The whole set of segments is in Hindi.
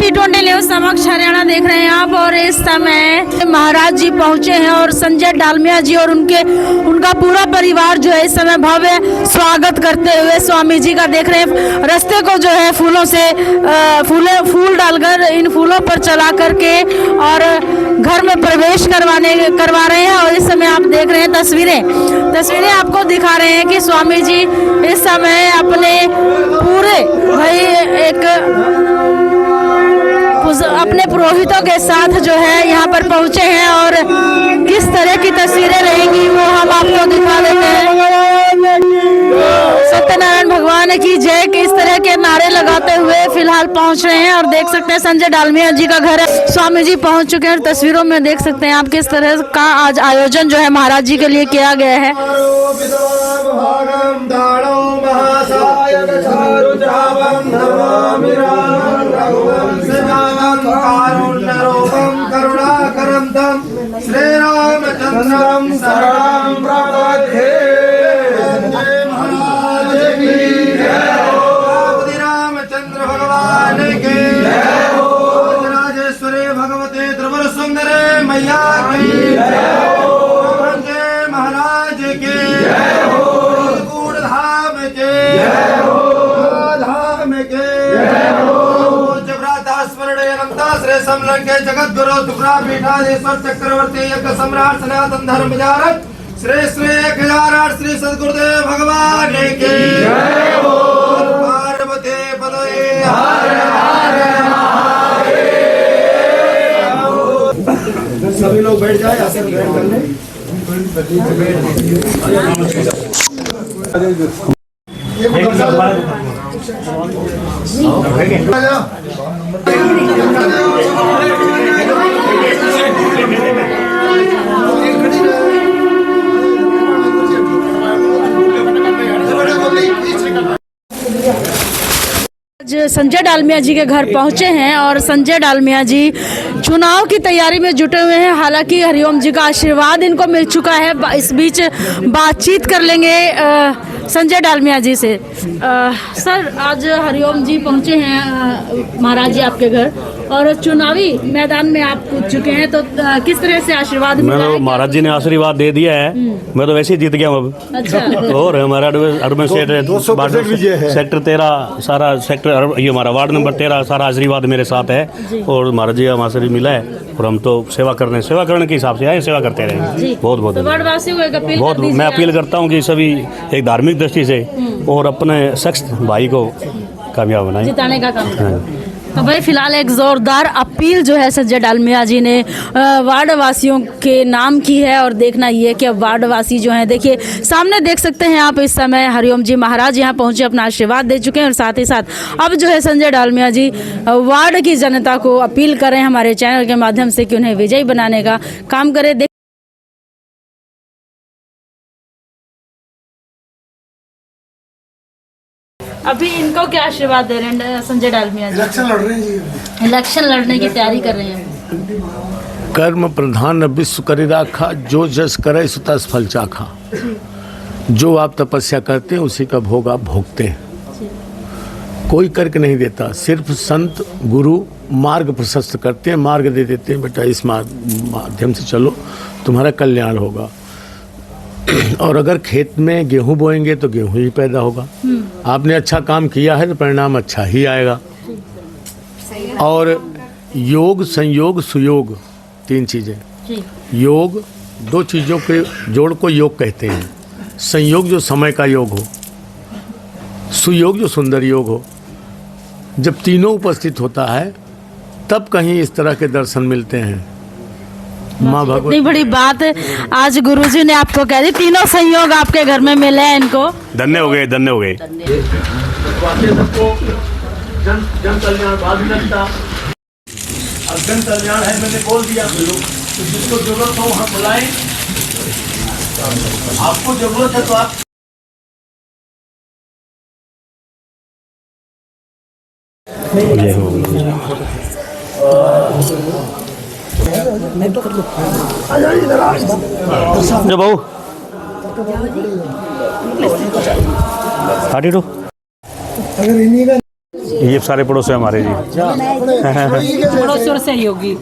T20 न्यूज समक्ष हरियाणा देख रहे हैं आप। और इस समय महाराज जी पहुंचे हैं और संजय डालमिया जी और उनका पूरा परिवार जो है इस समय भव्य स्वागत करते हुए स्वामी जी का देख रहे हैं। रास्ते को जो है फूलों से फूल डालकर इन फूलों पर चला करके और घर में प्रवेश करवा रहे हैं। और इस समय आप देख रहे हैं तस्वीरें आपको दिखा रहे हैं कि स्वामी जी इस समय अपने पूरे अपने पुरोहितों के साथ जो है यहाँ पर पहुँचे हैं। और किस तरह की तस्वीरें रहेंगी वो हम आपको दिखा देते हैं। सत्यनारायण भगवान की जय के इस तरह के नारे लगाते हुए फिलहाल पहुँच रहे हैं। और देख सकते हैं संजय डालमिया जी का घर है। स्वामी जी पहुँच चुके हैं। तस्वीरों में देख सकते हैं आप किस तरह का आज आयोजन जो है महाराज जी के लिए किया गया है। श्री रामचंद्रम शरणं प्रपद्ये। महाराज की जय हो। रामचंद्र भगवान की जय हो। राजेश्वरी भगवती त्रिपुर सुंदरी मैया की जय हो। जय महाराज की जय हो। गुड़ धाम की जय हो। धाम की जय हो। श्री समलंके जगत गुरु तुकरा पीठाधीश्वर चक्रवर्ती यज्ञ सम्राट सनातन धर्म विचारक श्री श्री 1008 श्री सदगुरुदेव भगवान की जय हो। पार्वती पदये हर हर महादेव। सभी लोग बैठ जाए आसन ग्रहण कर लें। संजय डालमिया जी के घर पहुंचे हैं और संजय डालमिया जी चुनाव की तैयारी में जुटे हुए हैं। हालांकि हरिओम जी का आशीर्वाद इनको मिल चुका है। इस बीच बातचीत कर लेंगे संजय डालमिया जी से। सर, आज हरिओम जी पहुंचे हैं महाराज जी आपके घर और चुनावी मैदान में आप कूद चुके हैं, तो किस तरह से आशीर्वाद मिला है? महाराज जी ने आशीर्वाद दे दिया है। मैं तो वैसे ही जीत गया हूँ अब। अच्छा। और हमारा अर्बन सेक्टर 13 सारा सेक्टर, ये हमारा वार्ड नंबर 13 सारा आशीर्वाद मेरे साथ है। और महाराज जी हमारे से मिला है और हम तो सेवा करने के हिसाब से आए, सेवा करते रहे। बहुत बहुत मैं अपील करता हूँ कि सभी एक धार्मिक दृष्टि से और अपने शख्स भाई को कामयाब बनाए, जिताने का काम करें। तो भाई फिलहाल एक जोरदार अपील जो है संजय डालमिया जी ने वार्ड वासियों के नाम की है। और देखना ये कि वार्ड वासी जो हैं, देखिए सामने देख सकते हैं आप, इस समय हरिओम जी महाराज यहाँ पहुँचे, अपना आशीर्वाद दे चुके हैं। और साथ ही साथ अब जो है संजय डालमिया जी वार्ड की जनता को अपील कर रहे हैं हमारे चैनल के माध्यम से कि उन्हें विजयी बनाने का काम करें। अभी इनको क्या आशीर्वाद दे रहे हैं संजय डालमिया जी? इलेक्शन लड़ रहे हैं। इलेक्शन लड़ने की तैयारी कर रहे हैं। कर्म प्रधान विश्व करि राखा, जो जस करे सो तस फल चाखा। जो आप तपस्या करते हैं उसी का भोग आप भोगते हैं। कोई करके नहीं देता, सिर्फ संत गुरु मार्ग प्रशस्त करते हैं, मार्ग दे देते हैं, बेटा इस माध्यम से चलो तुम्हारा कल्याण होगा। और अगर खेत में गेहूं बोएंगे तो गेहूं ही पैदा होगा। आपने अच्छा काम किया है तो परिणाम अच्छा ही आएगा। और योग, संयोग, सुयोग 3 चीजें। योग 2 चीजों के जोड़ को योग कहते हैं। संयोग जो समय का योग हो, सुयोग जो सुंदर योग हो। जब तीनों उपस्थित होता है तब कहीं इस तरह के दर्शन मिलते हैं। माँ भगवती, इतनी बड़ी बात आज गुरुजी ने आपको कह दी, तीनों संयोग आपके घर में मिले हैं इनको। धन्य हो गए, धन्य हो गए। जन कल्याण बाद लगता, अब जन कल्याण है, मैंने बोल दिया। तो जिसको जरूरत हो हम बुलाएं। आपको जरूरत है तो आप जो बहू 32 ये सारे पड़ोस है हमारे जी। पड़ोसियों से ही होगी।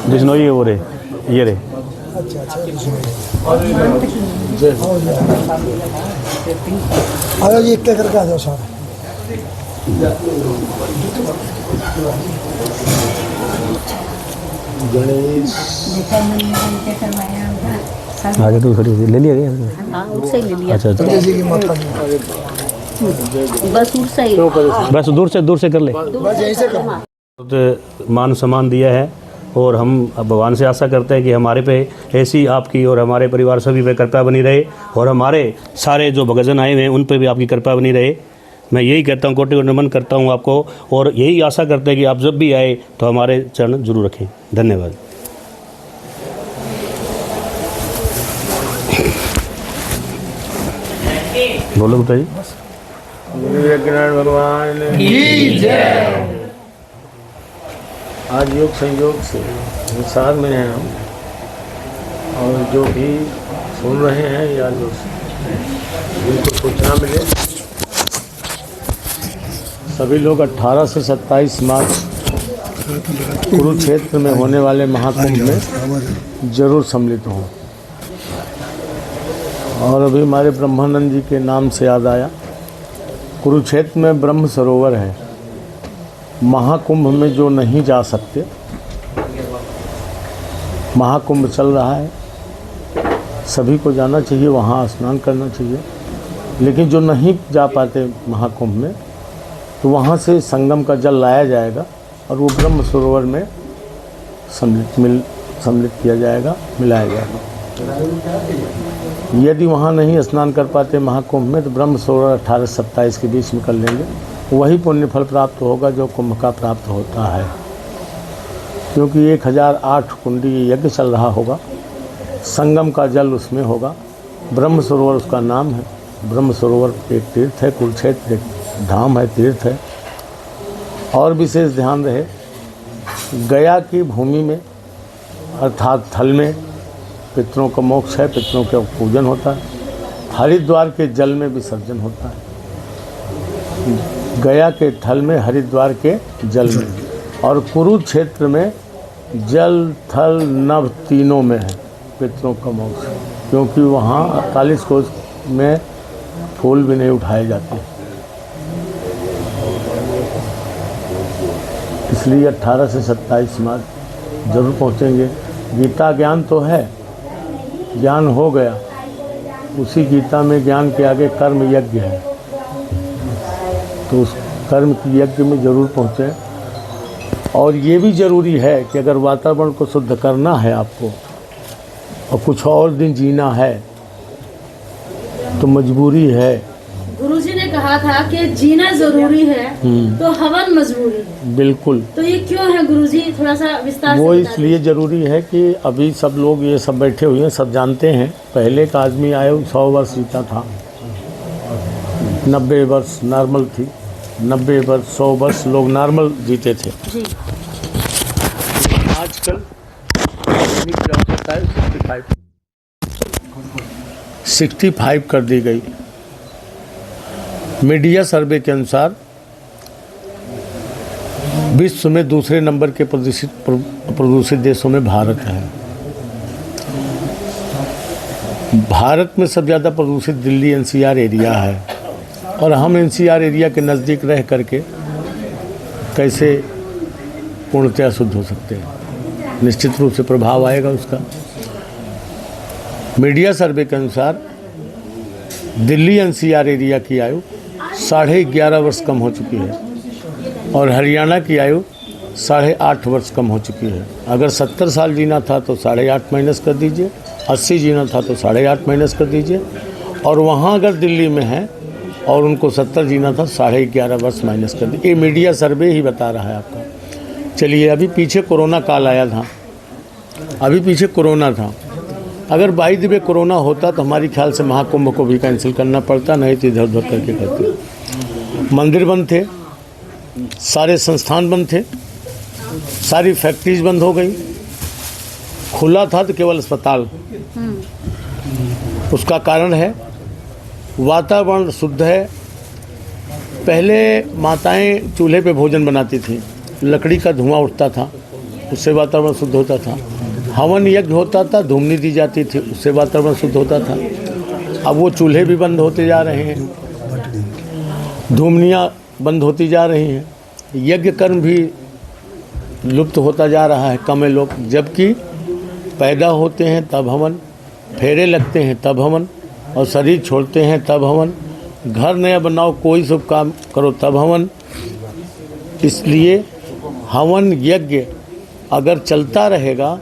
बिश्नोई है वो रे, ये रे। आयो जी एक करके आ जाओ सारे। आगे तो खड़ी ले लिया गया। हाँ उससे ही ले लिया। अच्छा अच्छा, जी की माता जी बस उससे ही। बस दूर से कर ले। बस यहीं से करो। बहुत मान सम्मान दिया है और हम अब भगवान से आशा करते हैं कि हमारे पे ऐसी आपकी और हमारे परिवार सभी पे कृपा बनी रहे और हमारे सारे जो भक्तजन आए हुए हैं उन पे भी आपकी कृपा बनी रहे। मैं यही कहता हूँ, कोटि नमन करता हूँ आपको और यही आशा करते हैं कि आप जब भी आए तो हमारे चरण जरूर रखें। धन्यवाद। बोलो बताइए। भगवान की जय। आज योग संयोग से संसार में हैं हम और जो भी सुन रहे हैं या जो जिनको सूचना मिले सभी लोग 18 से 27 मार्च कुरुक्षेत्र में होने वाले महाकुंभ में जरूर सम्मिलित हों। और अभी हमारे ब्रह्मानंद जी के नाम से याद आया, कुरुक्षेत्र में ब्रह्म सरोवर है। महाकुंभ में जो नहीं जा सकते, महाकुंभ चल रहा है, सभी को जाना चाहिए, वहाँ स्नान करना चाहिए। लेकिन जो नहीं जा पाते महाकुंभ में, तो वहाँ से संगम का जल लाया जाएगा और वो ब्रह्म सरोवर में सम्मिलित किया जाएगा, मिलाया जाएगा। यदि वहाँ नहीं स्नान कर पाते महाकुंभ में, तो ब्रह्म सरोवर 18 से 27 के बीच में कर लेंगे। वही पुण्य फल प्राप्त होगा जो कुंभ का प्राप्त होता है, क्योंकि 1008 कुंडी यज्ञ चल रहा होगा, संगम का जल उसमें होगा। ब्रह्म सरोवर उसका नाम है। ब्रह्म सरोवर एक तीर्थ है, कुरुक्षेत्र एक धाम है, तीर्थ है। और विशेष ध्यान रहे, गया की भूमि में अर्थात थल में पितरों का मोक्ष है, पितरों का पूजन होता है। हरिद्वार के जल में विसर्जन होता है। गया के थल में, हरिद्वार के जल में। और कुरुक्षेत्र में जल थल नभ तीनों में है पितरों का मोक्ष, क्योंकि वहाँ 48 कोस में फूल भी नहीं उठाए जाते। इसलिए 18 से 27 मार्च जरूर पहुँचेंगे। गीता ज्ञान तो है, ज्ञान हो गया, उसी गीता में ज्ञान के आगे कर्म यज्ञ है, तो उस कर्म की यज्ञ में जरूर पहुँचें। और ये भी ज़रूरी है कि अगर वातावरण को शुद्ध करना है आपको और कुछ और दिन जीना है, तो मजबूरी है। गुरुजी ने कहा था कि जीना जरूरी है तो हवन मजबूरी है। बिल्कुल। तो ये क्यों है गुरुजी, थोड़ा सा विस्तार से वो बता इसलिए ज़रूरी है कि अभी सब लोग ये सब बैठे हुए हैं, सब जानते हैं। पहले का आदमी आयु 100 वर्ष जीता था, 90 वर्ष नॉर्मल थी, 90 वर्ष 100 वर्ष लोग नॉर्मल जीते थे। जी। आजकल 65 कर दी गई। मीडिया सर्वे के अनुसार विश्व में दूसरे नंबर के प्रदूषित देशों में भारत है। भारत में सबसे ज़्यादा प्रदूषित दिल्ली एनसीआर एरिया है, और हम एनसीआर एरिया के नज़दीक रह करके कैसे पूर्णतया शुद्ध हो सकते हैं। निश्चित रूप से प्रभाव आएगा उसका। मीडिया सर्वे के अनुसार दिल्ली एनसीआर एरिया की आयु 11.5 वर्ष कम हो चुकी है और हरियाणा की आयु 8.5 वर्ष कम हो चुकी है। अगर 70 साल जीना था तो 8.5 माइनस कर दीजिए, 80 जीना था तो 8.5 माइनस कर दीजिए, और वहाँ अगर दिल्ली में है और उनको 70 जीना था 11.5 वर्ष माइनस कर दीजिए। ये मीडिया सर्वे ही बता रहा है आपका। चलिए, अभी पीछे कोरोना काल आया था, अभी पीछे कोरोना था। अगर बाई द वे कोरोना होता तो हमारी ख्याल से महाकुंभ को भी कैंसिल करना पड़ता, नहीं तो इधर उधर करके करते। मंदिर बंद थे, सारे संस्थान बंद थे, सारी फैक्ट्रीज बंद हो गई, खुला था तो केवल अस्पताल। उसका कारण है वातावरण शुद्ध है। पहले माताएं चूल्हे पे भोजन बनाती थी, लकड़ी का धुआं उठता था, उससे वातावरण शुद्ध होता था। हवन यज्ञ होता था, धूमनी दी जाती थी, उससे वातावरण शुद्ध होता था। अब वो चूल्हे भी बंद होते जा रहे हैं, धूमनियाँ बंद होती जा रही हैं, यज्ञ कर्म भी लुप्त होता जा रहा है, कम है लोग। जबकि पैदा होते हैं तब हवन, फेरे लगते हैं तब हवन, और शरीर छोड़ते हैं तब हवन, घर नया बनाओ, कोई शुभ काम करो तब हवन। इसलिए हवन यज्ञ अगर चलता रहेगा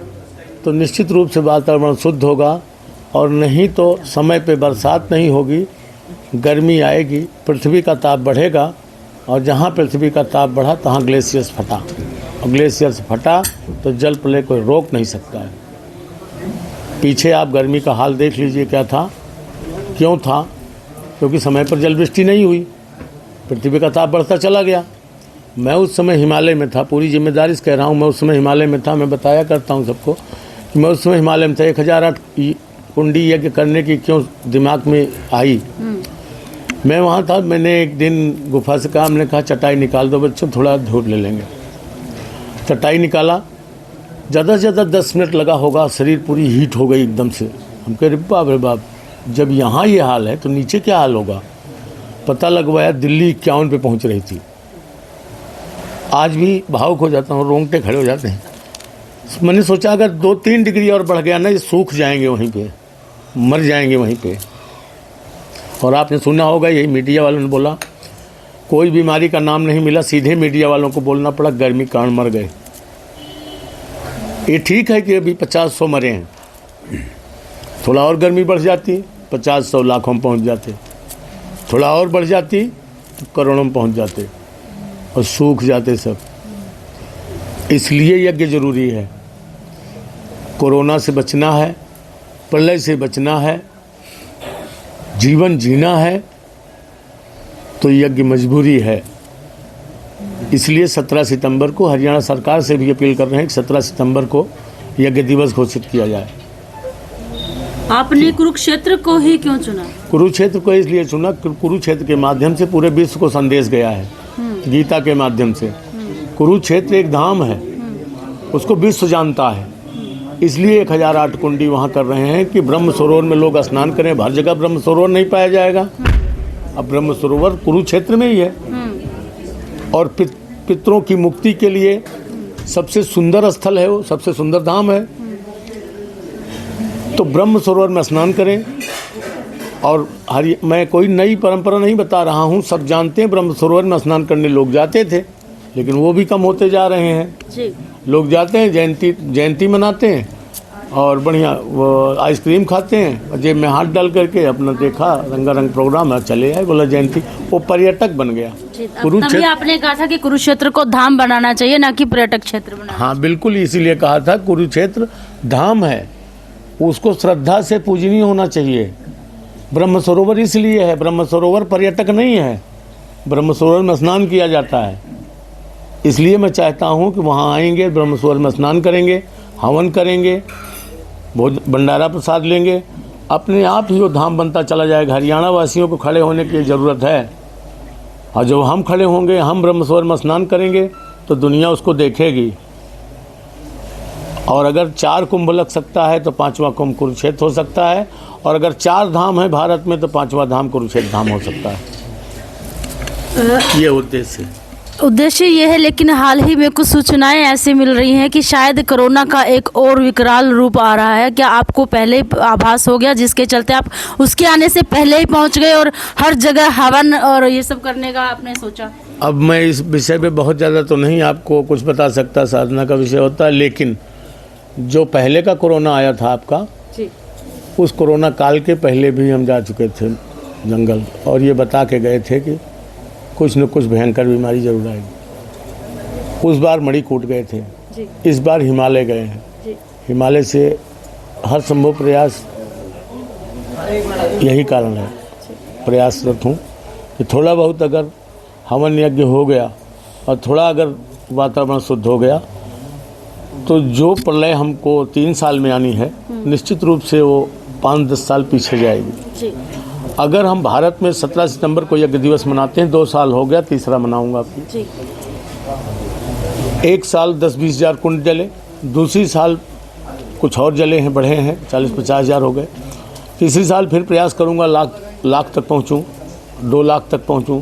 तो निश्चित रूप से वातावरण शुद्ध होगा, और नहीं तो समय पे बरसात नहीं होगी, गर्मी आएगी, पृथ्वी का ताप बढ़ेगा, और जहाँ पृथ्वी का ताप बढ़ा तहाँ ग्लेशियर्स फटा, और ग्लेशियर्स फटा तो जल प्रलय कोई रोक नहीं सकता है। पीछे आप गर्मी का हाल देख लीजिए क्या था, क्यों था? क्योंकि समय पर जल वृष्टि नहीं हुई, पृथ्वी का ताप बढ़ता चला गया। मैं उस समय हिमालय में था, पूरी जिम्मेदारी से कह रहा हूँ, मैं उस समय हिमालय में था। मैं बताया करता हूँ सबको कि मैं उस समय हिमालय में था। 1008 कुंडी यज्ञ करने की क्यों दिमाग में आई, मैं वहाँ था। मैंने एक दिन गुफा से कहा, हमने कहा चटाई निकाल दो बच्चों, थोड़ा धूप ले लेंगे। चटाई निकाला, ज़्यादा से ज़्यादा 10 मिनट लगा होगा, शरीर पूरी हीट हो गई एकदम से। हम कह रे बाप, जब यहाँ ये हाल है तो नीचे क्या हाल होगा। पता लगवाया, दिल्ली 51 पे पहुँच रही थी। आज भी भावुक हो जाता हूँ, रोंगटे खड़े हो जाते हैं। मैंने सोचा अगर 2-3 डिग्री और बढ़ गया ना, ये सूख जाएंगे वहीं पे, मर जाएंगे वहीं पे। और आपने सुना होगा, यही मीडिया वालों ने बोला, कोई बीमारी का नाम नहीं मिला, सीधे मीडिया वालों को बोलना पड़ा गर्मी कारण मर गए। ये ठीक है कि अभी 50-100 मरे हैं, थोड़ा और गर्मी बढ़ जाती 50-100 लाखों में पहुँच जाते, थोड़ा और बढ़ जाती तो करोड़ों में पहुँच जाते, और सूख जाते सब। इसलिए यज्ञ जरूरी है। कोरोना से बचना है, प्रलय से बचना है, जीवन जीना है, तो यज्ञ मजबूरी है। इसलिए 17 सितंबर को हरियाणा सरकार से भी अपील कर रहे हैं कि 17 सितंबर को यज्ञ दिवस घोषित किया जाए। आपने कुरुक्षेत्र को ही क्यों चुना? कुरुक्षेत्र को इसलिए चुना, कुरुक्षेत्र के माध्यम से पूरे विश्व को संदेश गया है, गीता के माध्यम से। कुरुक्षेत्र एक धाम है, उसको विश्व जानता है। इसलिए 1008 कुंडी वहाँ कर रहे हैं कि ब्रह्म सरोवर में लोग स्नान करें। हर जगह ब्रह्म सरोवर नहीं पाया जाएगा, अब ब्रह्म सरोवर कुरुक्षेत्र में ही है। और पितरों की मुक्ति के लिए सबसे सुंदर स्थल है वो, सबसे सुंदर धाम है। तो ब्रह्म सरोवर में स्नान करें। और मैं कोई नई परंपरा नहीं बता रहा हूँ, सब जानते हैं ब्रह्म सरोवर में स्नान करने लोग जाते थे, लेकिन वो भी कम होते जा रहे हैं जी। लोग जाते हैं, जयंती मनाते हैं और बढ़िया वो आइसक्रीम खाते हैं, जेब में हाथ डाल करके अपना देखा रंगारंग प्रोग्राम है, चले आए, बोला जयंती, वो पर्यटक बन गया। तभी आपने कहा था कि कुरुक्षेत्र को धाम बनाना चाहिए, ना कि पर्यटक क्षेत्र बनाना। हाँ बिल्कुल, इसीलिए कहा था कुरुक्षेत्र धाम है, उसको श्रद्धा से पूजनीय होना चाहिए। ब्रह्म सरोवर इसलिए है, ब्रह्म सरोवर पर्यटक नहीं है, ब्रह्म सरोवर में स्नान किया जाता है। इसलिए मैं चाहता हूँ कि वहाँ आएंगे, ब्रह्म सरोवर में स्नान करेंगे, हवन करेंगे, भंडारा प्रसाद लेंगे, अपने आप ही वो धाम बनता चला जाएगा। हरियाणा वासियों को खड़े होने की ज़रूरत है, और जब हम खड़े होंगे, हम ब्रह्म सरोवर में स्नान करेंगे तो दुनिया उसको देखेगी। और अगर 4 कुंभ लग सकता है तो 5वां कुंभ कुरुक्षेत्र हो सकता है, और अगर 4 धाम है भारत में तो 5वां धाम कुरुक्षेत्र धाम हो सकता है। ये उद्देश्य ये है। लेकिन हाल ही में कुछ सूचनाएं ऐसी मिल रही हैं कि शायद कोरोना का एक और विकराल रूप आ रहा है। क्या आपको पहले ही आभास हो गया, जिसके चलते आप उसके आने से पहले ही पहुंच गए और हर जगह हवन और ये सब करने का आपने सोचा? अब मैं इस विषय पे बहुत ज़्यादा तो नहीं आपको कुछ बता सकता, साधना का विषय होता है, लेकिन जो पहले का कोरोना आया था आपका जी, उस कोरोना काल के पहले भी हम जा चुके थे जंगल, और ये बता के गए थे कि कुछ न कुछ भयंकर बीमारी जरूर आएगी। उस बार मणिकूट गए थे जी। इस बार हिमालय गए हैं जी। हिमालय से हर संभव प्रयास, यही कारण है प्रयासरत हूँ कि थोड़ा बहुत अगर हवन यज्ञ हो गया और थोड़ा अगर वातावरण शुद्ध हो गया तो जो प्रलय हमको 3 साल में आनी है निश्चित रूप से वो 5-10 साल पीछे जाएगी। जी। अगर हम भारत में 17 सितंबर को यज्ञ दिवस मनाते हैं, 2 साल हो गया, तीसरा मनाऊंगा। जी। 1 साल 10-20 हज़ार कुंड जले, दूसरी साल कुछ और जले हैं, बढ़े हैं, 40-50 हज़ार हो गए। तीसरी साल फिर प्रयास करूंगा लाख तक पहुंचूं, 2 लाख तक पहुंचूं।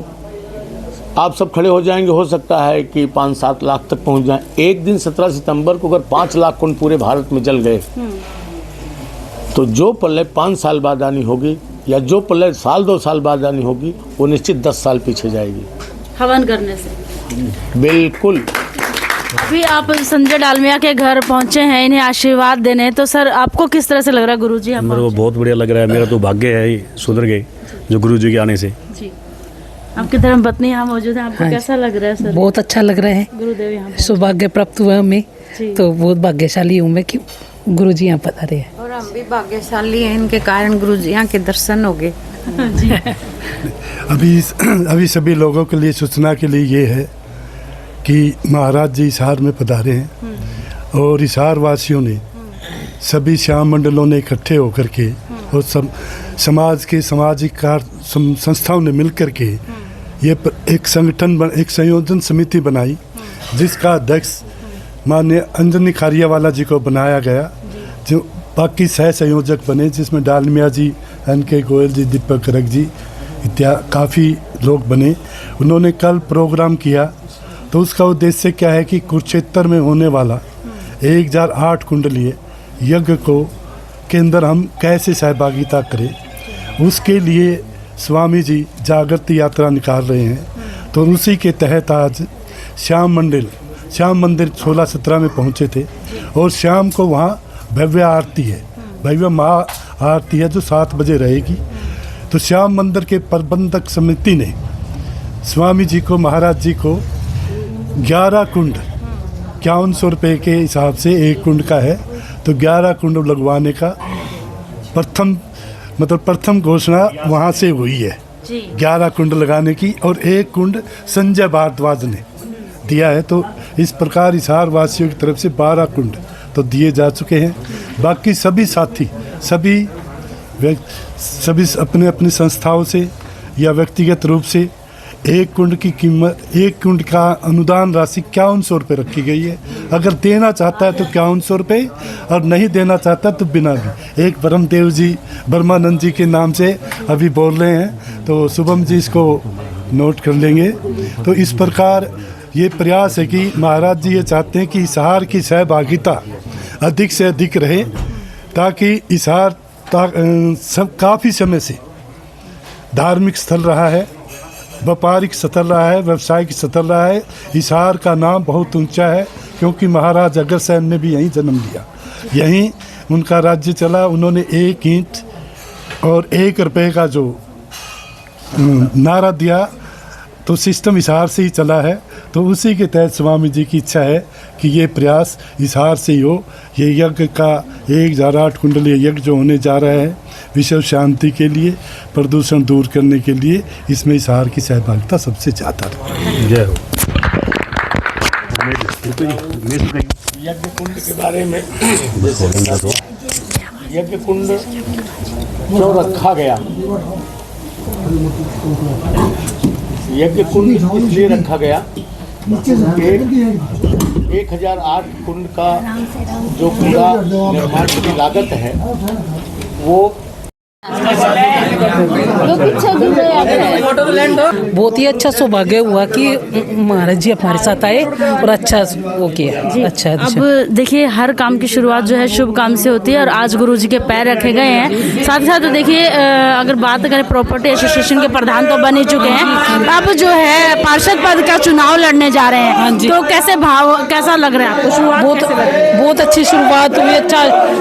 आप सब खड़े हो जाएंगे, हो सकता है कि 5-7 लाख तक पहुंच जाएं। एक दिन 17 सितंबर को अगर 5 लाख कुंड पूरे भारत में जल गए तो जो प्रलय 5 साल बाद आनी होगी या जो प्रलय 1-2 साल बाद आनी होगी वो निश्चित 10 साल पीछे जाएगी। हवन करने से बिल्कुल। अभी आप संजय डालमिया के घर पहुंचे हैं इन्हें आशीर्वाद देने, तो सर आपको किस तरह से लग रहा है गुरुजी? आप मेरे को बहुत बढ़िया लग रहा है। मेरा तो भाग्य है ही सुधर गए जो गुरुजी के आने से। जी। आपकी धर्मपत्नी यहाँ मौजूद है, आपको कैसा लग रहा है सर? बहुत अच्छा लग रहा है। गुरुदेव यहाँ सौभाग्य प्राप्त हुआ हमें, जी। तो बहुत भाग्यशाली हूँ मैं कि गुरुजी यहाँ पधारे हैं। और हम भी भाग्यशाली हैं, इनके कारण गुरुजी यहाँ के दर्शन हो गए। अभी सभी लोगों के लिए सूचना के लिए ये है कि महाराज जी हिसार में पधारे हैं और हिसार वासियों ने सभी श्याम मंडलों ने इकट्ठे होकर के और सब समाज के सामाजिक कार्य संस्थाओं ने मिलकर के ये एक संगठन एक संयोजन समिति बनाई जिसका अध्यक्ष माननीय अंजनी खारियावाला जी को बनाया गया, जो बाकी सह संयोजक बने जिसमें डालमिया जी, NK गोयल जी, दीपक करक जी इत्यादि काफ़ी लोग बने। उन्होंने कल प्रोग्राम किया तो उसका उद्देश्य क्या है कि कुरुक्षेत्र में होने वाला 1008 कुंडलीय यज्ञ को के अंदर हम कैसे सहभागिता करें, उसके लिए स्वामी जी जागृति यात्रा निकाल रहे हैं। तो उसी के तहत आज श्याम मंदिर 16-17 में पहुंचे थे और शाम को वहाँ भव्य आरती है, भव्य महा आरती है जो 7 बजे रहेगी। तो श्याम मंदिर के प्रबंधक समिति ने स्वामी जी को, महाराज जी को 11 कुंड 5100 रुपये के हिसाब से एक कुंड का है, तो 11 कुंड लगवाने का प्रथम घोषणा वहाँ से हुई है। 11 कुंड लगाने की और एक कुंड संजय भारद्वाज ने दिया है। तो इस प्रकार हिसार वासियों की तरफ से 12 कुंड तो दिए जा चुके हैं। बाकी सभी साथी सभी अपने अपनी संस्थाओं से या व्यक्तिगत रूप से एक कुंड की कीमत, एक कुंड का अनुदान राशि 5100 रुपये रखी गई है। अगर देना चाहता है तो 5100 रुपये और नहीं देना चाहता तो बिना भी। एक ब्रह्मदेव जी ब्रह्मानंद जी के नाम से अभी बोल रहे हैं, तो शुभम जी इसको नोट कर लेंगे। तो इस प्रकार ये प्रयास है कि महाराज जी ये चाहते हैं कि हिसार की सहभागिता अधिक से अधिक रहे, ताकि हिसार सब काफ़ी समय से धार्मिक स्थल रहा है, व्यापारिक स्थल रहा है, व्यवसायिक स्थल रहा है। हिसार का नाम बहुत ऊंचा है क्योंकि महाराज अग्रसेन ने भी यहीं जन्म लिया, यहीं उनका राज्य चला। उन्होंने 1 ईंट और 1 रुपये का जो नारा दिया तो सिस्टम हिसार से ही चला है। तो उसी के तहत स्वामी जी की इच्छा है कि ये प्रयास हिसार से ही हो। ये यज्ञ का 1008 कुंडलीय यज्ञ जो होने जा रहा है विश्व शांति के लिए, प्रदूषण दूर करने के लिए, इसमें हिसार की सहभागिता सबसे ज़्यादा है। जय हो। यज्ञ कुंड के बारे में यज्ञ कुंड क्यों रखा गया? यज्ञ कुंड इसलिए रखा गया, 1008 कुंड का जो पूरा निर्माण की लागत है वो बहुत ही अच्छा सौभाग्य हुआ कि महाराज जी हमारे साथ आए और अच्छा वो किया। अच्छा अब देखिए हर काम की शुरुआत जो है शुभ काम से होती है और आज गुरुजी के पैर रखे गए हैं। साथ ही साथ देखिए अगर बात करें प्रॉपर्टी एसोसिएशन के प्रधान तो बन ही चुके हैं, अब जो है पार्षद पद का चुनाव लड़ने जा रहे हैं, तो कैसा लग रहा है आपको? शुरुआत बहुत अच्छी शुरुआत हुई, अच्छा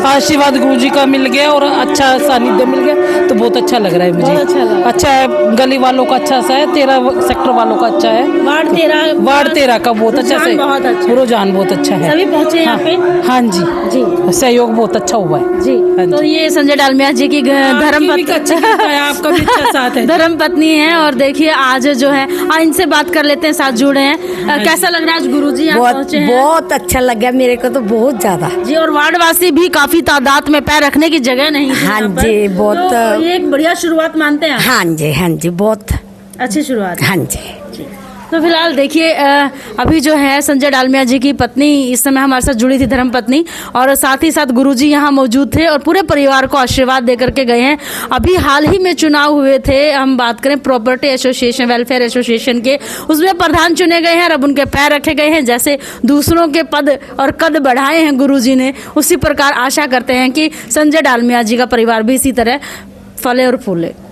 आशीर्वाद गुरुजी का मिल गया और अच्छा सानिध्य मिल गया। है तो बहुत अच्छा लग रहा है मुझे। बहुत अच्छा लग रहा है। अच्छा है, गली वालों का अच्छा सा है, 13 सेक्टर वालों का अच्छा है, वार्ड 13 का बहुत अच्छा से, बहुत अच्छा। रुझान बहुत अच्छा है। सभी पहुंचे यहाँ पे। हाँ जी जी सहयोग बहुत अच्छा हुआ है। जी। हाँ तो जी। ये संजय डालमिया जी की धर्म आपकी भी अच्छी कृपा है, आपका भी अच्छा साथ है। धर्म पत्नी है। और देखिए आज जो है इनसे बात कर लेते हैं, साथ जुड़े हैं। कैसा लग रहा है आज गुरुजी यहाँ बहुत पहुंचे हैं? बहुत अच्छा लगा मेरे को तो बहुत ज्यादा। जी। और वार्डवासी भी काफी तादाद में पैर रखने की जगह नहीं थी हाँ यहाँ पर। जी, बहुत- तो ये एक बढ़िया शुरुआत मानते हैं आप? हाँ जी बहुत अच्छी शुरुआत। हाँ जी। तो फिलहाल देखिए अभी जो है संजय डालमिया जी की पत्नी इस समय हमारे साथ जुड़ी थी, धर्म पत्नी, और साथ ही साथ गुरुजी यहाँ मौजूद थे और पूरे परिवार को आशीर्वाद दे करके गए हैं। अभी हाल ही में चुनाव हुए थे, हम बात करें प्रॉपर्टी एसोसिएशन, वेलफेयर एसोसिएशन के, उसमें प्रधान चुने गए हैं और अब उनके पैर रखे गए हैं। जैसे दूसरों के पद और कद बढ़ाए हैं गुरुजी ने, उसी प्रकार आशा करते हैं कि संजय डालमिया जी का परिवार भी इसी तरह फले और फूले।